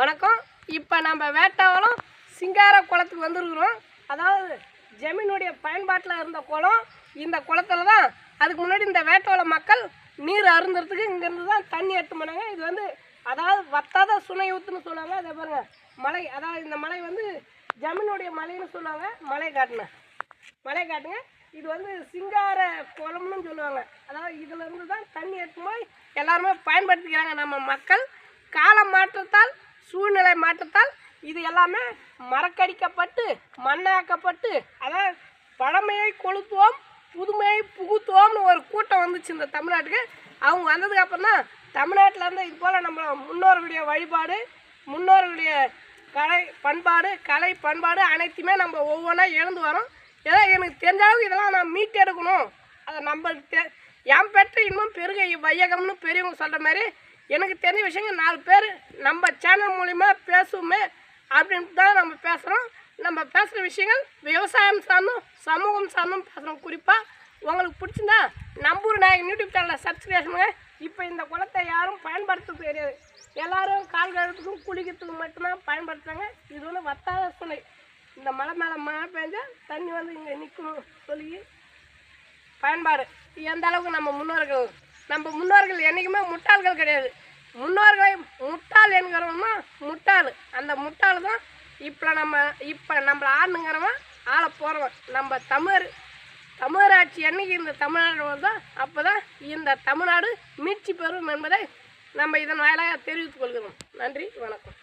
வணக்கம். இப்போ நம்ம வேட்டாவளம் சிங்கார குளத்துக்கு வந்துருக்குறோம். அதாவது ஜமீனுடைய பயன்பாட்டில் இருந்த குளம். இந்த குளத்துல தான் அதுக்கு முன்னாடி இந்த வேட்டாவளம் மக்கள் நீர் அருந்துறதுக்கு இங்கேருந்து தான் தண்ணி எடுத்து போனாங்க. இது வந்து அதாவது வத்தாத சுனை ஊற்றுன்னு சொல்லுவாங்க. அதை பாருங்கள், மலை, அதாவது இந்த மலை வந்து ஜமீனுடைய மலைன்னு சொல்லுவாங்க. மலை காட்டுங்க. இது வந்து சிங்கார குளம்னு சொல்லுவாங்க. அதாவது இதில் இருந்து தான் தண்ணி எடுத்து போய் எல்லாருமே பயன்படுத்திக்கிறாங்க. நம்ம மக்கள் காலம் மாற்றத்தால், சூழ்நிலை மாற்றத்தால் இது எல்லாமே மறக்கடிக்கப்பட்டு மண்ணாக்கப்பட்டு, அதாவது பழமையை கொளுத்துவோம் புதுமையை புகுத்துவோம்னு ஒரு கூட்டம் வந்துச்சு இந்த தமிழ்நாட்டுக்கு. அவங்க வந்ததுக்கு அப்புறம் தான் தமிழ்நாட்டில் இருந்து இது போல் நம்ம முன்னோர்களுடைய வழிபாடு, முன்னோர்களுடைய கலை பண்பாடு அனைத்துமே நம்ம ஒவ்வொன்றா எழுந்து வரோம். ஏதோ எனக்கு தெரிஞ்சாலும் இதெல்லாம் நான் மீட்டெடுக்கணும். அதை நம்ம என் பெற்ற இன்னும் பெருக வையகம்னு பெரியவங்க சொல்கிற மாதிரி எனக்கு தெரிஞ்ச விஷயங்கள் 4 பேர் நம்ம சேனல் மூலிமா பேசுவோமே அப்படின்ட்டு தான் நம்ம பேசுகிறோம். நம்ம பேசுகிற விஷயங்கள் விவசாயம் சார்ந்தும் சமூகம் சார்ந்தும் பேசுகிறோம். குறிப்பாக உங்களுக்கு பிடிச்சிருந்தா நம்பூர் நாயகன் யூடியூப் சேனலில் சப்ஸ்கிரைப் பண்ணுங்க. இப்போ இந்த குளத்தை யாரும் பயன்படுத்துறது கிடையாது. எல்லோரும் கால் கழுவுறதுக்கும் குளிக்கிறதுக்கு மட்டும்தான் பயன்படுத்துகிறாங்க. இது வந்து வத்தாத சுனை. இந்த மலை மேலே மழை பெஞ்சா தண்ணி வந்து இங்கே நிற்கணும் சொல்லி பயன்பாடு. எந்த அளவுக்கு நம்ம முன்னோர்கள் என்றைக்குமே முட்டாள்கள் கிடையாது. முன்னோர்களை முட்டாள் என்கிறவன்னா முட்டாள். அந்த முட்டாள் தான் இப்போ நம்மளை ஆளுங்கிறவன் ஆள போகிறவன். நம்ம தமிழராட்சி என்னைக்கு இந்த தமிழ்நாடு வருதோ அப்போ தான் இந்த தமிழ்நாடு மீட்சி பெறும் என்பதை நம்ம இதன் வாயிலாக தெரிவித்துக் கொள்கிறோம். நன்றி, வணக்கம்.